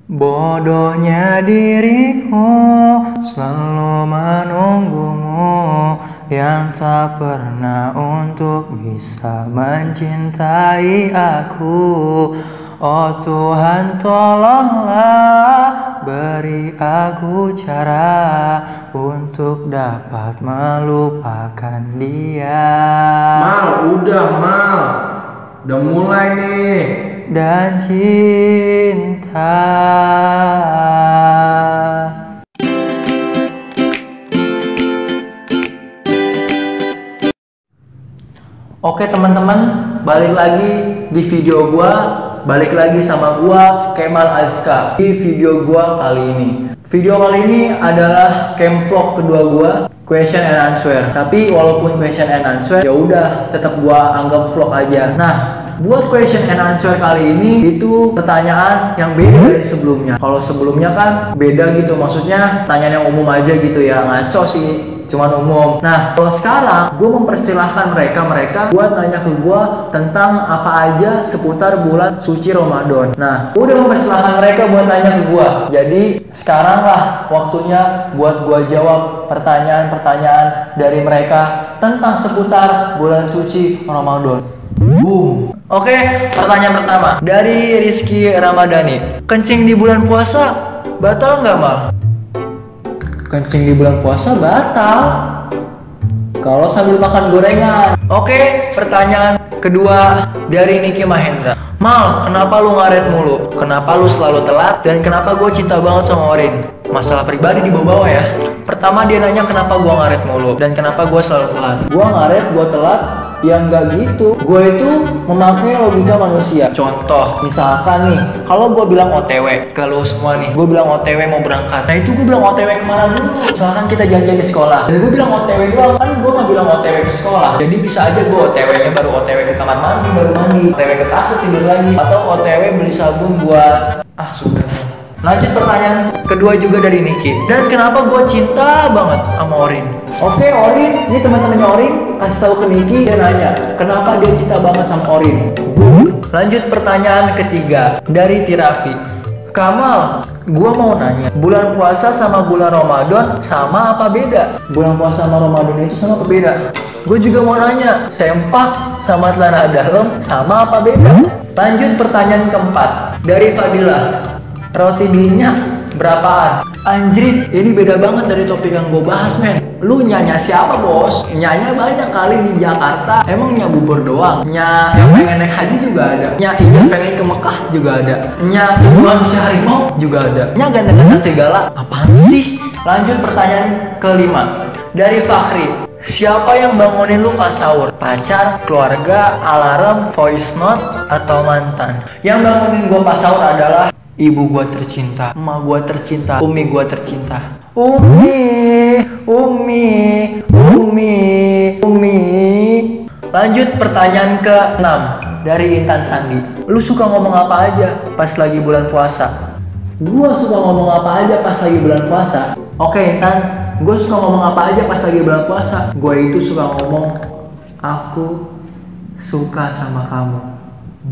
Bodohnya diriku selalu menunggumu yang tak pernah untuk bisa mencintai aku. Oh Tuhan, tolonglah beri aku cara untuk dapat melupakan dia. Udah mulai nih. Dan cinta. Oke teman-teman, balik lagi di video gua. Balik lagi sama gua, Kemal Azka. Di video gua kali ini. Video kali ini adalah camp vlog kedua gua, question and answer. Tapi walaupun question and answer, ya udah tetap gua anggap vlog aja. Nah, buat question and answer kali ini itu pertanyaan yang beda dari sebelumnya. Kalau sebelumnya kan beda gitu, maksudnya pertanyaan yang umum aja gitu ya, ngaco sih, cuman umum. Nah, kalau sekarang gue mempersilahkan mereka buat nanya ke gue tentang apa aja seputar bulan suci Ramadan. Nah, gue udah mempersilahkan mereka buat nanya ke gue. Jadi sekarang lah waktunya buat gue jawab pertanyaan-pertanyaan dari mereka tentang seputar bulan suci Ramadan. Boom. Oke, pertanyaan pertama dari Rizky Ramadhani. Kencing di bulan puasa batal nggak, Mal? Kencing di bulan puasa batal kalau sambil makan gorengan. Oke, pertanyaan kedua dari Niki Mahendra. Mal, kenapa lu ngaret mulu? Kenapa lu selalu telat? Dan kenapa gue cinta banget sama Orin? Masalah pribadi di bawah-bawah ya. Pertama dia nanya kenapa gue ngaret mulu dan kenapa gue selalu telat. Gue ngaret, gue telat, ya nggak gitu. Gue itu memakai logika manusia. Contoh, misalkan nih, kalau gue bilang OTW ke lu semua nih, gue bilang OTW mau berangkat. Nah itu gue bilang OTW kemana dulu? Misalkan kita janjian di sekolah, dan gue bilang OTW doang, kan gue nggak bilang OTW ke sekolah. Jadi bisa aja gue OTW-nya baru OTW ke kamar mandi, baru mandi, OTW ke kasur tidur lagi, atau OTW beli sabun buat sudah. Lanjut pertanyaan kedua juga dari Niki. Dan kenapa gue cinta banget sama Orin? Oke, Orin, ini teman-temannya Orin kasih tahu ke Niki, dia nanya kenapa dia cinta banget sama Orin. Lanjut pertanyaan ketiga dari Tirafi. Kamal, gue mau nanya, bulan puasa sama bulan Ramadan sama apa beda? Bulan puasa sama Ramadan itu sama apa beda? Gue juga mau nanya, sempak sama celana dalam sama apa beda? Lanjut pertanyaan keempat dari Fadilah. Roti minyak berapaan? Anjrit, ini beda banget dari topik yang gue bahas, men. Lu nyanya siapa, bos? Nyanya banyak kali di Jakarta. Emang nyak bubur doang? Nyak yang pengen naik haji juga ada. Nyak ijan pengen ke Mekah juga ada. Nyak tujuan si harimau juga ada. Nyak ganteng-ganteng segala. Apaan sih? Lanjut pertanyaan kelima dari Fakhri. Siapa yang bangunin lu pas sahur? Pacar, keluarga, alarm, voice note, atau mantan? Yang bangunin gua pas sahur adalah ibu gua tercinta, emak gua tercinta, umi gua tercinta. Umi. Lanjut pertanyaan ke-6 dari Intan Sandi. Lu suka ngomong apa aja pas lagi bulan puasa? Gua suka ngomong apa aja pas lagi bulan puasa. Oke Intan, gue suka ngomong apa aja pas lagi bulan puasa. Gue itu suka ngomong aku suka sama kamu.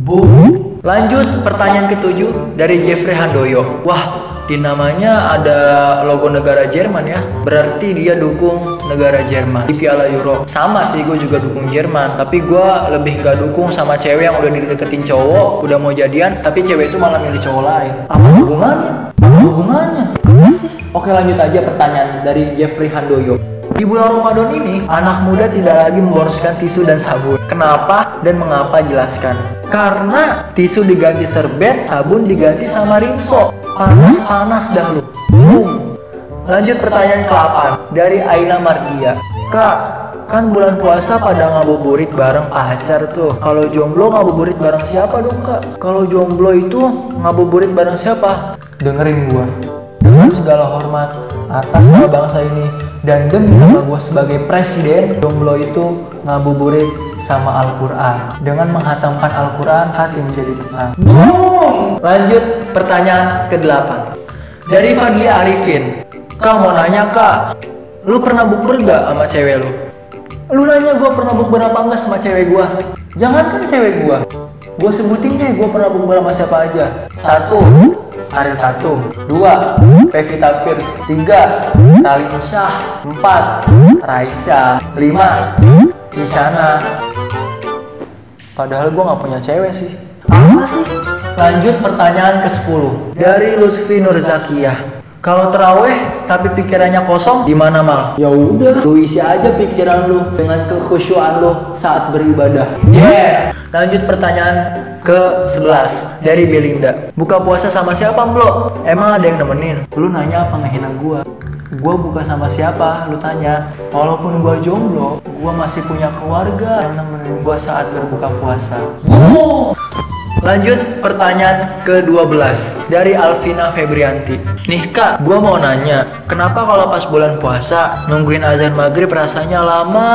Boom. Lanjut pertanyaan ke-7 dari Jeffrey Handoyo. Wah, di namanya ada logo negara Jerman ya. Berarti dia dukung negara Jerman di Piala Euro. Sama sih, gue juga dukung Jerman. Tapi gue lebih gak dukung sama cewek yang udah dideketin cowok, udah mau jadian, tapi cewek itu malah milih cowok lain. Apa hubungannya? Apa sih? Oke, lanjut aja pertanyaan dari Jeffrey Handoyo. Di bulan Ramadan ini, anak muda tidak lagi memboroskan tisu dan sabun. Kenapa dan mengapa? Jelaskan. Karena tisu diganti serbet, sabun diganti sama rinso. Panas dah lu. Boom. Lanjut pertanyaan ke-8 dari Aina Mardia. Kak, kan bulan puasa pada ngabuburit bareng pacar tuh. Kalau jomblo ngabuburit bareng siapa dong, Kak? Kalau jomblo itu ngabuburit bareng siapa? Dengerin gua. Dengan segala hormat atas nama bangsa ini dan demi nama gue sebagai presiden, jomblo itu ngabuburit sama Al-Quran. Dengan menghatamkan Al-Quran, hati menjadi tenang. Boom! Lanjut pertanyaan ke-8 dari Fadli Arifin. Kak, mau nanya kak, lu pernah bukber gak sama cewek lu? Lu nanya gue pernah bukber apa enggak sama cewek gue? Jangankan cewek gue sebutin deh gue pernah bukber sama siapa aja. 1. Ariel Tatum. 2. Pevita Pierce. 3. Raline Shah. 4. Raisa. 5. Isyana. Padahal gue gak punya cewek sih. Apa sih? Lanjut pertanyaan ke-10 dari Lutfi Nurzakiyah. Kalau terawih tapi pikirannya kosong gimana, Mal? Ya udah, lu isi aja pikiran lu dengan kekhusyuan lu saat beribadah. Yeah. Lanjut pertanyaan ke-11 dari Belinda. Buka puasa sama siapa, Bro? Emang ada yang nemenin? Lu nanya apa ngehina gua? Gua buka sama siapa? Lu tanya. Walaupun gua jomblo, gua masih punya keluarga yang nemenin gua saat berbuka puasa. Lanjut pertanyaan ke-12 dari Alvina Febrianti. Nih Kak, gua mau nanya, kenapa kalau pas bulan puasa nungguin azan maghrib rasanya lama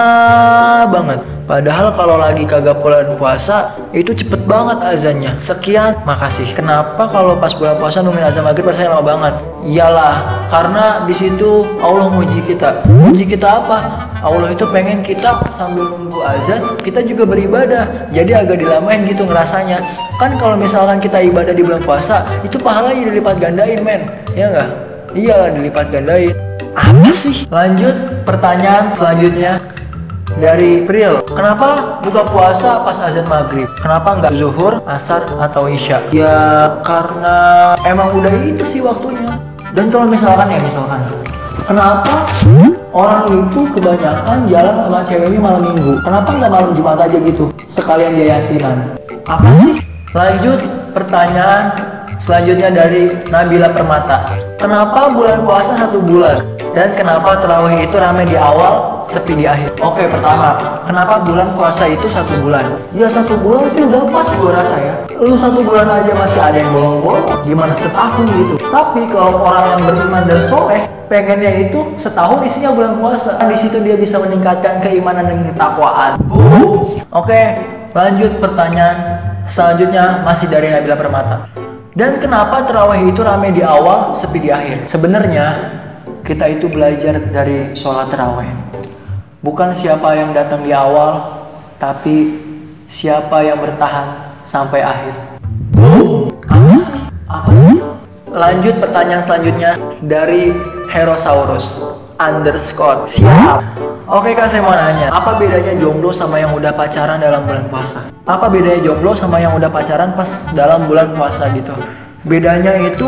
banget? Padahal kalau lagi kagak bulan puasa itu cepet banget azannya. Sekian, makasih. Kenapa kalau pas bulan puasa nungguin azan maghrib rasanya lama banget? Iyalah, karena di situ Allah muji kita. Muji kita apa? Allah itu pengen kita sambil nunggu azan, kita juga beribadah. Jadi agak dilamain gitu ngerasanya. Kan kalau misalkan kita ibadah di bulan puasa, itu pahalanya dilipat gandain, men. Ya enggak? Iya, dilipat gandain. Apa sih? Lanjut pertanyaan selanjutnya dari Pril. Kenapa buka puasa pas azan maghrib? Kenapa nggak zuhur, asar, atau isya? Ya karena emang udah itu sih waktunya. Dan kalau misalkan kenapa orang itu kebanyakan jalan sama ceweknya malam minggu? Kenapa nggak malam Jumat aja gitu? Sekalian dia yasinan. Apa sih? Lanjut pertanyaan selanjutnya dari Nabila Permata. Kenapa bulan puasa 1 bulan? Dan kenapa terawih itu ramai di awal, sepi di akhir? Oke, pertama, kenapa bulan puasa itu 1 bulan? Ya 1 bulan sih udah pas gue rasa ya. Lu 1 bulan aja masih ada yang bolong-bolong, gimana setahun gitu? Tapi kalau orang yang beriman dan soleh, pengennya itu setahun isinya bulan puasa. Di situ dia bisa meningkatkan keimanan dan ketakwaan. Oke, lanjut pertanyaan selanjutnya masih dari Nabila Permata. Dan kenapa terawih itu ramai di awal, sepi di akhir? Sebenarnya kita itu belajar dari sholat terawih. Bukan siapa yang datang di awal, tapi siapa yang bertahan sampai akhir. Apa sih? Lanjut pertanyaan selanjutnya dari Herosaurus _ siap. Oke Kak, saya mau nanya, apa bedanya jomblo sama yang udah pacaran dalam bulan puasa? Apa bedanya jomblo sama yang udah pacaran pas dalam bulan puasa gitu? Bedanya itu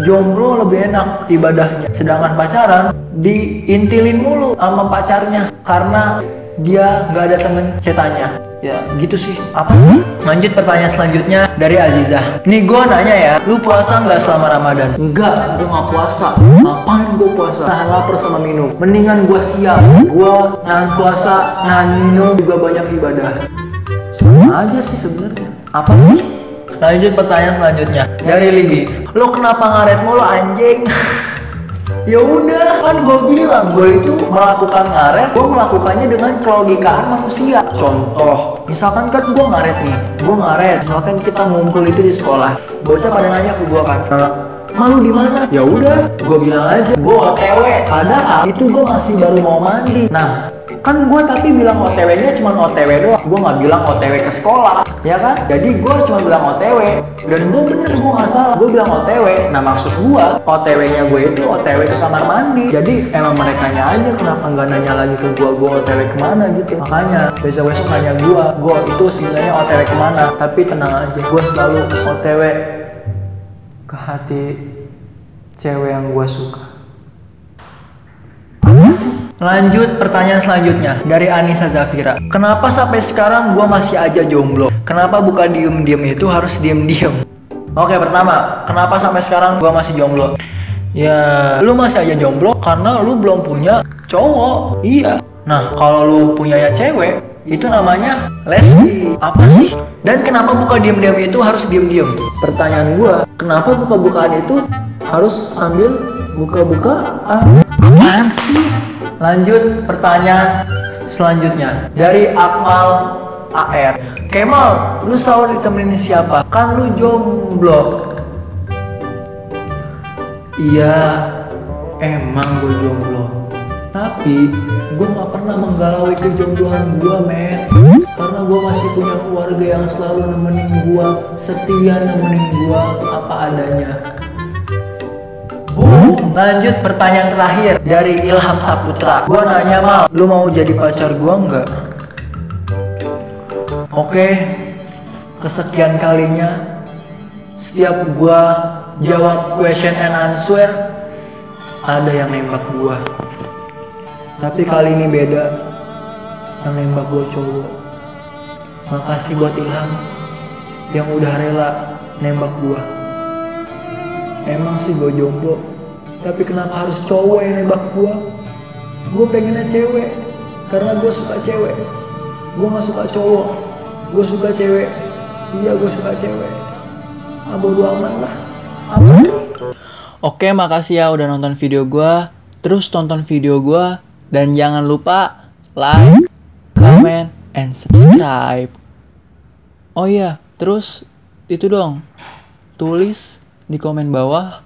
jomblo lebih enak ibadahnya, sedangkan pacaran diintilin mulu sama pacarnya karena dia nggak ada temen cetannya. Ya gitu sih. Apa sih? Lanjut pertanyaan selanjutnya dari Azizah. Nih gue nanya ya, lu puasa nggak selama Ramadan? Enggak, gue nggak puasa. Ngapain gue puasa? Nahan lapar sama minum. Mendingan gue siap. Gue nahan puasa, nahan minum juga banyak ibadah. Sama aja sih sebenarnya. Apa sih? Lanjut pertanyaan selanjutnya dari Libi. Lo kenapa ngaret mulu anjing? Ya udah, kan gue bilang gue itu melakukan ngaret, gue melakukannya dengan kelogikaan manusia. Contoh, misalkan kan gue ngaret, misalkan kita ngumpul itu di sekolah, bocah pada nanya ke gue kan, malu di mana? Ya udah, gue bilang aja gue OTW. Padahal itu gue masih baru mau mandi. Nah, kan gue tapi bilang OTW-nya cuma OTW doang. Gue nggak bilang OTW ke sekolah, ya kan? Jadi gue cuma bilang OTW. Dan gue bener, gue nggak salah. Gue bilang OTW. Nah maksud gue, OTW-nya gue itu OTW ke kamar mandi. Jadi emang merekanya aja kenapa nggak nanya lagi ke gue OTW kemana gitu. Makanya besok-besok nanya gue itu sebenarnya OTW kemana. Tapi tenang aja, gue selalu OTW ke hati cewek yang gue suka. Lanjut pertanyaan selanjutnya dari Anissa Zafira. Kenapa sampai sekarang gue masih aja jomblo? Kenapa bukan diem-diem itu harus diem-diem? Oke, pertama, kenapa sampai sekarang gue masih jomblo? Ya, lu masih aja jomblo karena lu belum punya cowok. Iya. Nah, kalau lu punya cewek, itu namanya lesbi. Apa sih? Dan kenapa buka diem-diem itu harus diem-diem? Pertanyaan gue, kenapa buka-bukaan itu harus sambil buka-bukaan? Apaan sih? Lanjut pertanyaan selanjutnya dari Akmal AR. Kemal, lu sahur ditemenin siapa? Kan lu jomblo. Iya, emang gue jomblo. Tapi gue gak pernah menggalaui kejombloan gue, men. Karena gue masih punya keluarga yang selalu nemenin gue, setia nemenin gue apa adanya. Lanjut pertanyaan terakhir dari Ilham Saputra. Gua nanya, Mal, lu mau jadi pacar gua nggak? Oke, kesekian kalinya setiap gua jawab question and answer ada yang nembak gua. Tapi kali ini beda, yang nembak gua cowok. Makasih buat Ilham yang udah rela nembak gua. Emang sih gua jomblo, tapi kenapa harus cowok yang nembak gua? Gua pengennya cewek, karena gua suka cewek. Gua gak suka cowok, gua suka cewek. Iya, gua suka cewek. Bodo amat lah. Oke, makasih ya udah nonton video gua. Terus tonton video gua dan jangan lupa like, comment, and subscribe. Oh iya, terus itu dong, tulis di komen bawah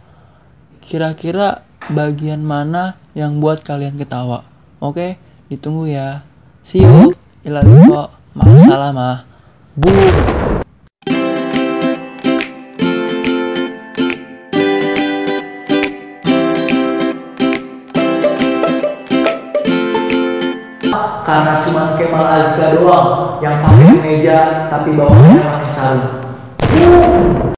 kira-kira bagian mana yang buat kalian ketawa. Oke, ditunggu ya. See you. Ilaliko. Ma'asalamah. Boom. Karena cuma Kemal Azka doang yang pakai kemeja tapi bawahnya pakai sarung.